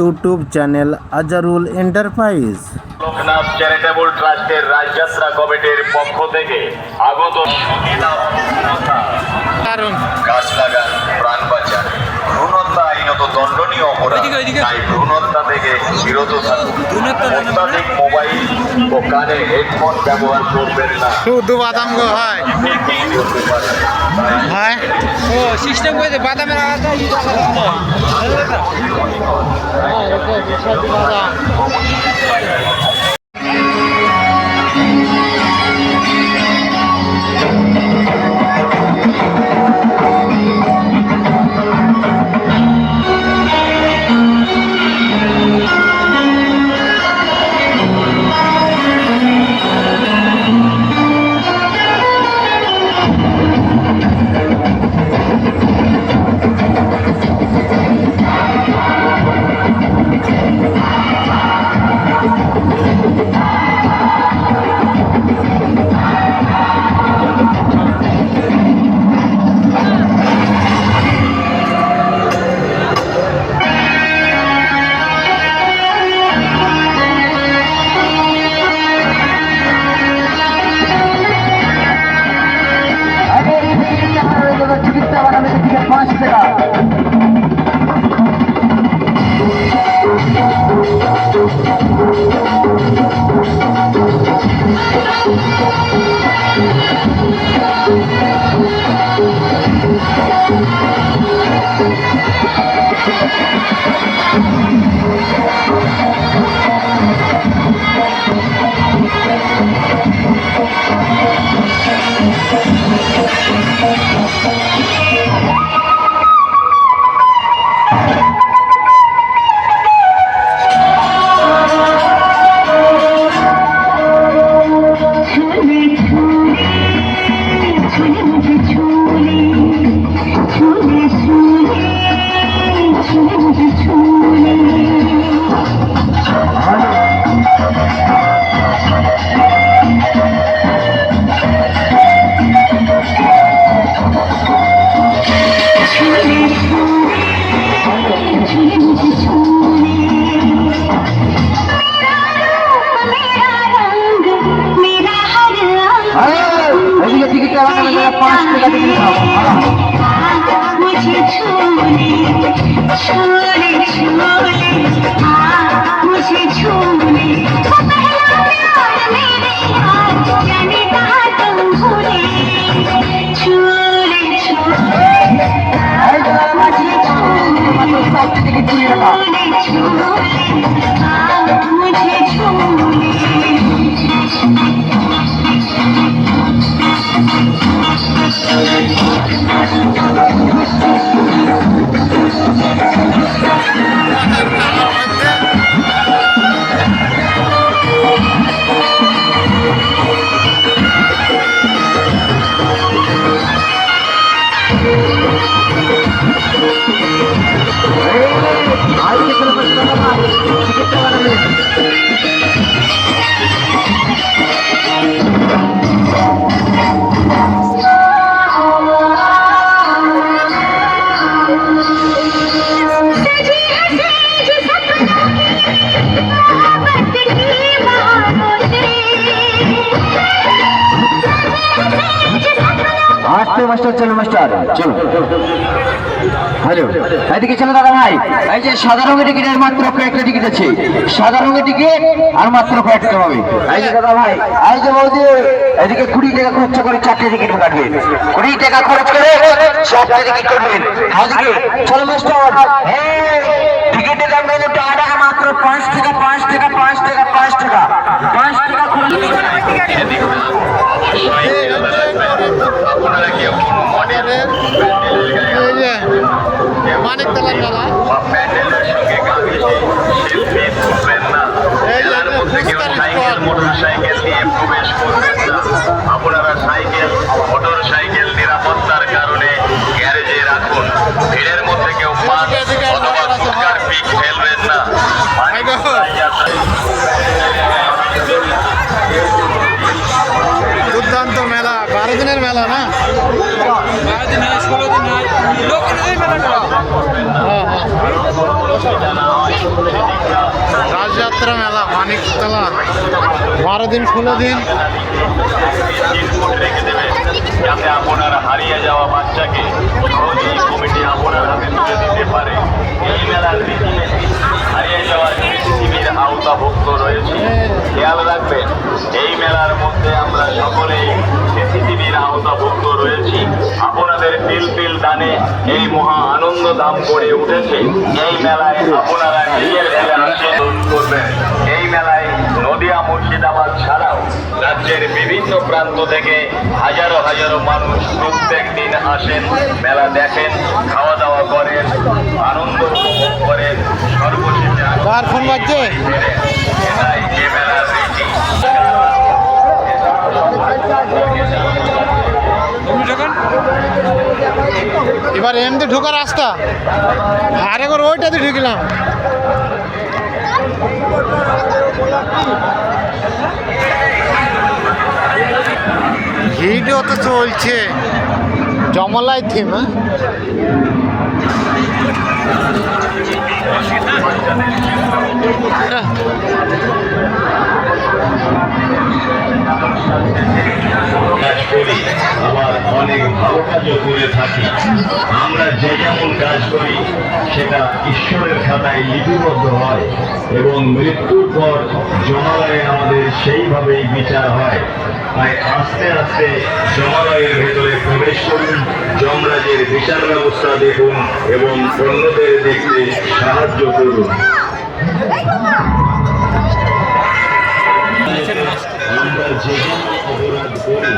YouTube channel Azharul enterprise. Loknath charitable ট্রাস্টের রাজযাত্রা কমিটির পক্ষ থেকে আগত গাছ লাগান প্রাণ বাঁচান। ভ্রূণহত্যা আইনত দণ্ডনীয় অপরাধ, তাই ভ্রূণহত্যা থেকে বিরত থাকুন। অত্যাধিক মোবাইল ও কানে হেডফোন ব্যবহার করবেন না। শুধু বাদাম গো হয় হয় ও সিস্টেম করে বাদামের আলাদা বাদাম চিকিৎসা বানাবে 5 টাকা। মাস্টার চলো মাস্টার চলো। হ্যালো এদিকে চলো দাদা ভাই, এই যে সাদা রঙের টিকিট আর মাত্র কয়েকটা টিকিট আছে। সাদা রঙের টিকিট আর মাত্র কয়েকটা হবে। এই যে দাদা ভাই, এই যে বৌদি এদিকে 20 টাকা খরচ করে 4টে টিকিট কাটবেন। 20 টাকা খরচ করে 4টে টিকিট কাটবেন। আজকে চলো মাস্টার। হ্যাঁ টিকিটের দাম হলো টাকা মাত্র 5 টাকা 5 টাকা 5 টাকা 5 টাকা 5 টাকা খরচ। আপনারা কেউ মানিক তেলার মেলা প্যান্ডেলের সঙ্গে সেলফি তুলবেন না। মেলার মধ্যে কেউ সাইকেল মোটর সাইকেল নিয়ে প্রবেশ করবেন না। আপনারা সাইকেল মোটর সাইকেল নিরাপত্তার কারণে গ্যারেজে রাখুন। ভিড়ের মধ্যে কেউ পান অথবা গুটখার পিক ফেলবেন না। দুর্দান্ত মেলা, 12 দিনের মেলা না, 12 দিন 16 দিন লোক মেলা। রাজযাত্রা মেলা মানিকতলা 12 দিন 16 দিন। রেখে দেবেন যাতে আপনার হারিয়ে যাওয়া বাচ্চাকে সহজেই কমিটি আপনার হাতে তুলে দিতে পারে। এই মেলার রীতিনীতি হারিয়ে যাওয়ার পৃথিবীর আওতাভুক্ত রয়েছে। খেয়াল রাখবেন, এই মেলার মধ্যে আমরা সকলেই পৃথিবীর আওতাভুক্ত রয়েছি। আপনাদের পিল দানে এই মহা আনন্দ ধাম গড়ে উঠেছে। এই মেলায় আপনারা নিজের করবেন। এই মেলায় নদিয়া মুর্শিদাবাদ ছাড়াও রাজ্যের বিভিন্ন প্রান্ত থেকে হাজারো হাজারো মানুষ প্রত্যেক দিন আসেন, মেলা দেখেন, খাওয়া দাওয়া করেন, আনন্দ উপভোগ করেন। সর্বশেষে কার ফোন বাজছে? এটাই এ মেলার রীতি। এবার এমনি ঢোকার রাস্তা, আর একবার ওইটাতে ঢুকলাম। ভিডিও তো চলছে, জমলাই থিম। কাজ করি, আবার অনেক ভালো কাজও করে থাকি। আমরা যে যেমন কাজ করি সেটা ঈশ্বরের খাতায় লিপিবদ্ধ হয় এবং মৃত্যুর পর জমালয়ে আমাদের সেইভাবেই বিচার হয়। তাই আস্তে আস্তে জমালয়ের ভেতরে প্রবেশ করুন, যমরাজের বিচার ব্যবস্থা দেখুন এবং অন্যদের দেখতে সাহায্য করুন। আমরা যে অপরাধ করি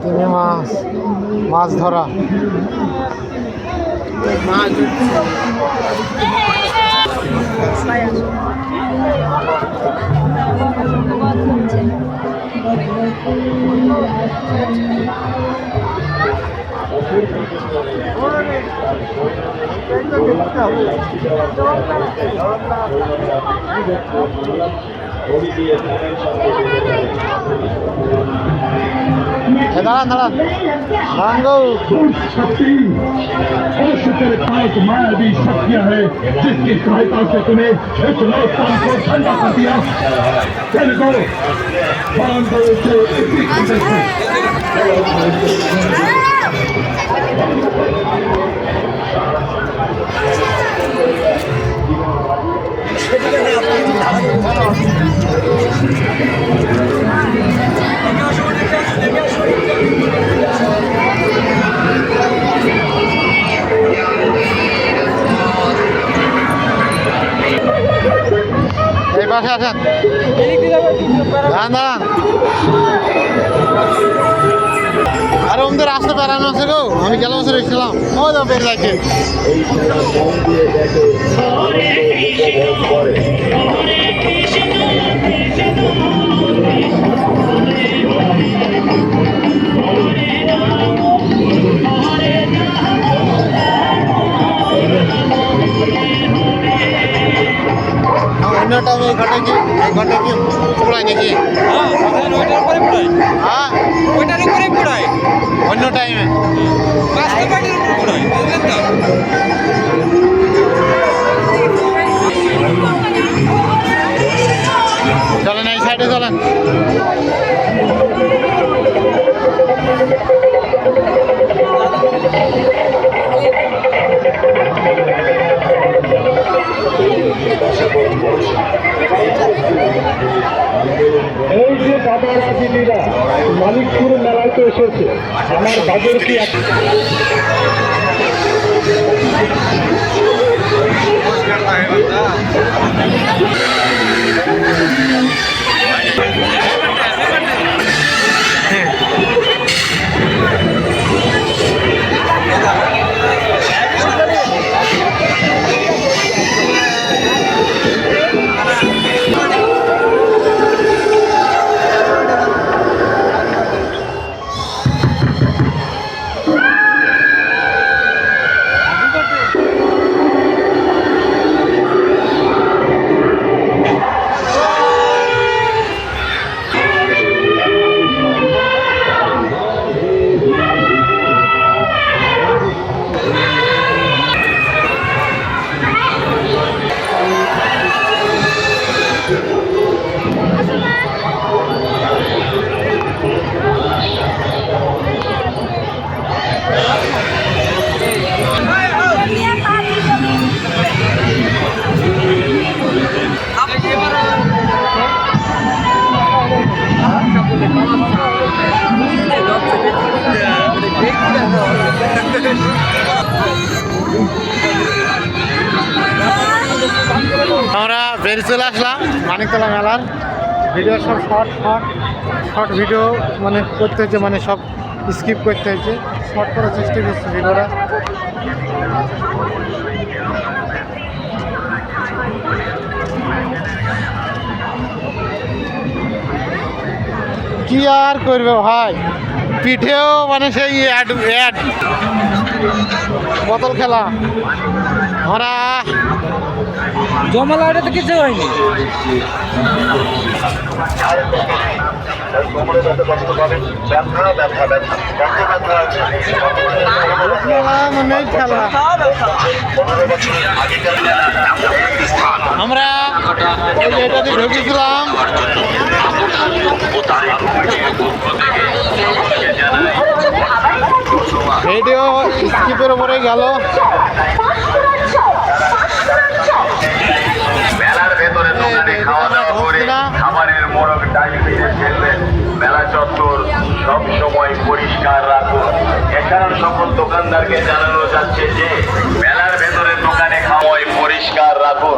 তুমি মাছ ধরা। দাঁড়ান मायावी शक्तियां है जिसकी सहायता से तुम्हें इस लोकतंत्र को ठंडा कर दिया। এই পাশে আছেন, দাঁড়ান। আরে ওদের রাস্তা বেড়ানো আছে গো, আমি গেল বছর এসেছিলাম। ও তো বের যাচ্ছে। অন্য টাইমে এই ঘন্টা কি পড়ায় নাকি? হ্যাঁ ওইটার উপরে পড়ায়, অন্য টাইমে বাস্তবায়নের উপর পড়ায়, বুঝলেন তো? চলেন এই সাইডে চলেন। এই যে দাদা রাজিনীরা মালিকপুর মেলায় তো এসেছে, আমার বাজার কি ফের চলে আসলাম মানিকতলা মেলার ভিডিও সব শর্ট ভিডিও মানে করতে হচ্ছে, মানে সব স্কিপ করতে হচ্ছে, শর্ট করার চেষ্টা করছি ভিডিওটা। কি আর করবে ভাই, পিঠেও মানে সেই অ্যাড বোতল খেলা আমরা জমালাটা তো কিছু হয়নি। মানে খেলা আমরা এটাতে ঢুকেছিলাম। ভিডিও স্কিপের উপরে গেল। মেলার ভেতরে দোকানে খাওয়া দাওয়া করে খাবারের মোড়ক ডাইনিংয়ে ফেলবেন। মেলা চত্বর সব সময় পরিষ্কার রাখুন। এছাড়াও সকল দোকানদারকে জানানো যাচ্ছে যে মেলার ভেতরে দোকানে খাওয়াই পরিষ্কার রাখুন।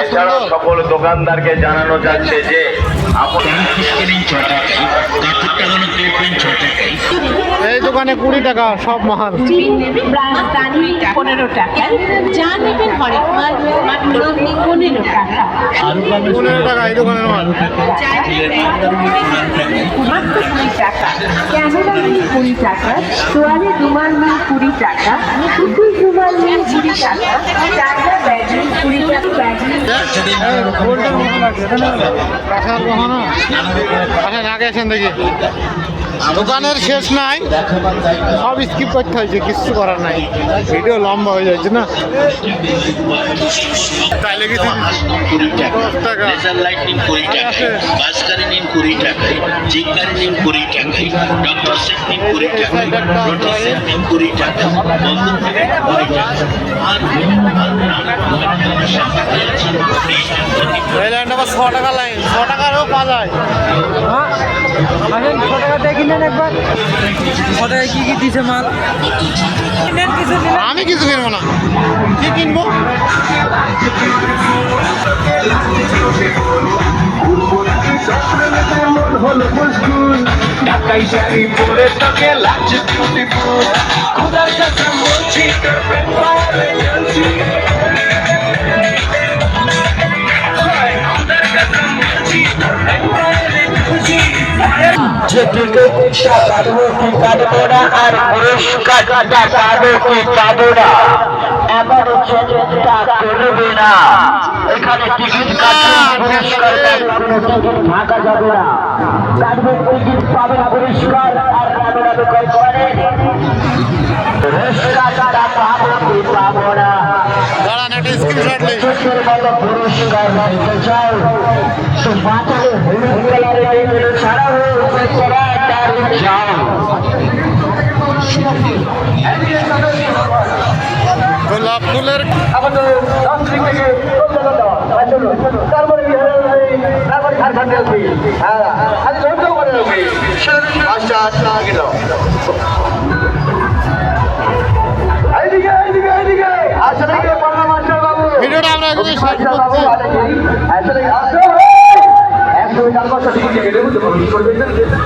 এছাড়াও সকল দোকানদারকে জানানো যাচ্ছে যে এই দোকানে 20 টাকা সব মাল। 15 টাকা, যা নেবেন হরেক মাল মাত্র 15 টাকা। 15 টাকা এই দোকানের মাল। মাত্র 20 টাকা, ক্যামেরা মিল 20 টাকা, তোয়ালে রুমাল মিল 20 টাকা, পুতুল রুমাল মিল 20 টাকা, চাদর ব্যাগ মিল 20 টাকা, ব্যাগ মিল দেখি দোকানের শেষ নাই, সব স্কিপ করতে হয়েছে, কিচ্ছু করার নাই, ভিডিও লম্বা হয়ে যাচ্ছে না। তাই লেগেছি 10 টাকা, লেজার লাইট নিন 20 টাকায়, বাসকারি নিন 20 টাকায়, জিপকারি নিন 20 টাকায়, ডক্টর সেট নিন 20 টাকায়, রোটি সেট নিন 20 টাকায়, বন্ধন থেকে 20 টাকায়। আর এই লাইনটা আবার 6 টাকা লাইন, 6 টাকারও পাওয়া যায়। আসেন 6 টাকা দিয়ে কিনেন একবার। 6 টাকায় কি দিছে মাল? কিনেন কিছু দিলেন? আমি কিছু কিনবো না, কি কিনবো? ঢাকাই শাড়ি পরে তোকে লাগছে বিউটিফুল, খুদার কাছে বলছি তোর প্রেম পাওয়ারে জ্বলছি। যেটিকে কাটবো কি কাটবো না, আর পুরস্কার পাবো কি পাবো না, এমন চেষ্টা করবে না। এখানে টিকিট কাটবে, পুরস্কার টিকিট ভাঙা যাবে না। কাটবে টিকিট পাবে পুরস্কার, আর পাবে না বিকল্প করেন পুরস্কারটা পাবো কি পাবো না। দাঁড়ান একটা স্ক্রিনশট নেই। পুরস্কার দিতে চাই তো বাঁচালে হলুদ কালারের ছাড়া হয়ে যাও। গোলাপ ফুলের তারপরে ঝাড়খণ্ডে হ্যাঁ আচ্ছা গেল এইদিকে এইদিকে এইদিকে আসলে কি পারলাম মাস্টার বাবু ভিডিওটা আমরা এখানে শেষ করছি। আসলে আসো একশো টাকা টিকিট কেটে দেবো তো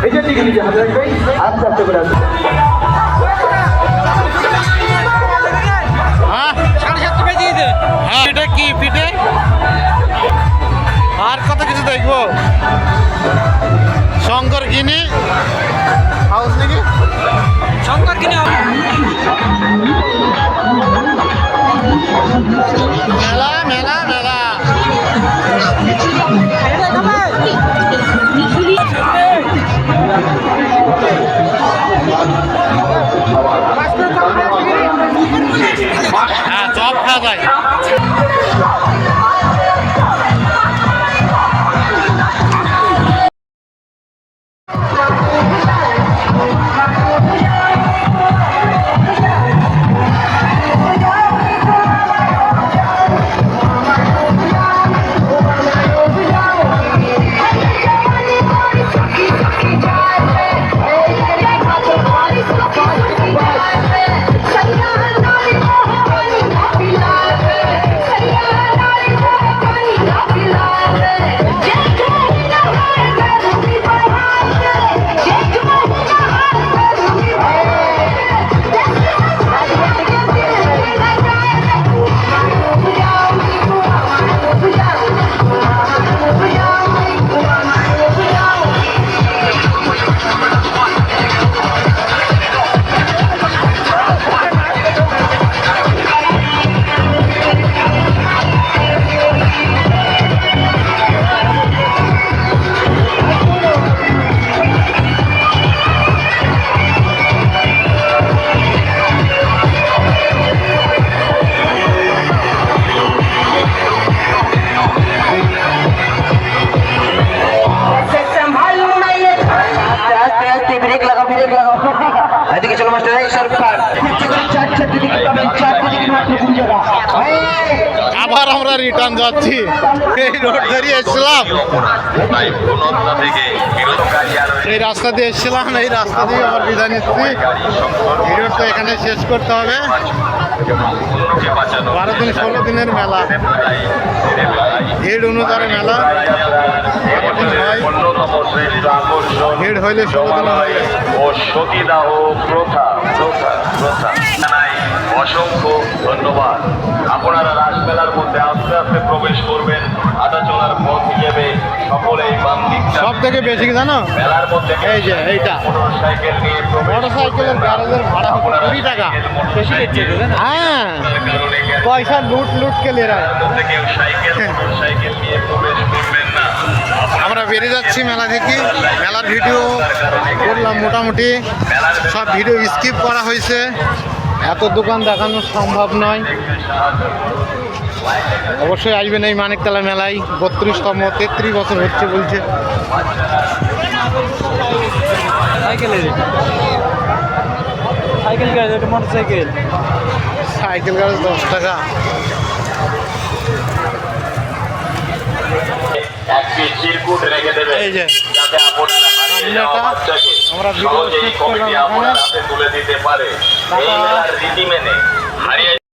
এই যে টিকিট নিয়ে হাতে রাখবে আস্তে আস্তে করে আসবে। হ্যাঁ 7:30 বেজে গেছে। হ্যাঁ, এটা কি পিঠে আর কত কিছু দেখবো। শঙ্কর কিনি হাউস নাকি শঙ্কর কিনে মেলা মেলা মেলা। মিছিল রিটার্ন যাচ্ছি, এই রোড ধরিয়ে এসেছিলাম, তাই ভ্রূণহত্যা থেকে বিরোধকারী আর এই রাস্তা দিয়ে এসেছিলাম, এই রাস্তা দিয়ে আবার বিদায় নিচ্ছি। ভিডিওটা এখানে শেষ করতে হবে। অন্যকে বাঁচানো 12 দিন 16 দিনের মেলা, ভিড় অনুযায়ী মেলা অন্যতম শ্রেষ্ঠ আকর্ষণ ভিড় হইলে 16 দিন হয়ে যায়। ও সতীদাহ প্রথা জানাই অসংখ্য ধন্যবাদ। আপনারা রাসমেলার মধ্যে আস্তে আস্তে প্রবেশ করবেন। হাঁটা চলার পথ হিসেবে সকলেই বাম দিকটা সব থেকে বেশি কি জানো, মেলার মধ্যে এই যে এইটা মোটরসাইকেল নিয়ে প্রবেশ মোটরসাইকেলের গ্যারেজের ভাড়া হচ্ছে 20 টাকা। হ্যাঁ, পয়সা লুট কে লে রায়। কেউ সাইকেল মোটরসাইকেল নিয়ে প্রবেশ করবেন না। আমরা বেরিয়ে যাচ্ছি মেলা থেকে। মেলার ভিডিও করলাম মোটামুটি, সব ভিডিও স্কিপ করা হয়েছে, এত দোকান দেখানো সম্ভব নয়। অবশ্যই আসবেন এই মানিকতলা মেলায়, 32তম 33 বছর হচ্ছে বলছে। সাইকেল গাড়ি, ওটা মোটর সাইকেল। সাইকেল গাড়ি 10 টাকা। একটি চিরকুট রেখে দেবে এই যে যাতে আপনারা হারিয়ে যাওয়া বাচ্চাকে আমরা ভিডিও সহজেই শেষ কমিটি করলাম আপনার এখানে। হাতে তুলে দিতে পারে। এই টাটা। মেলার রীতি মেনে হারিয়ে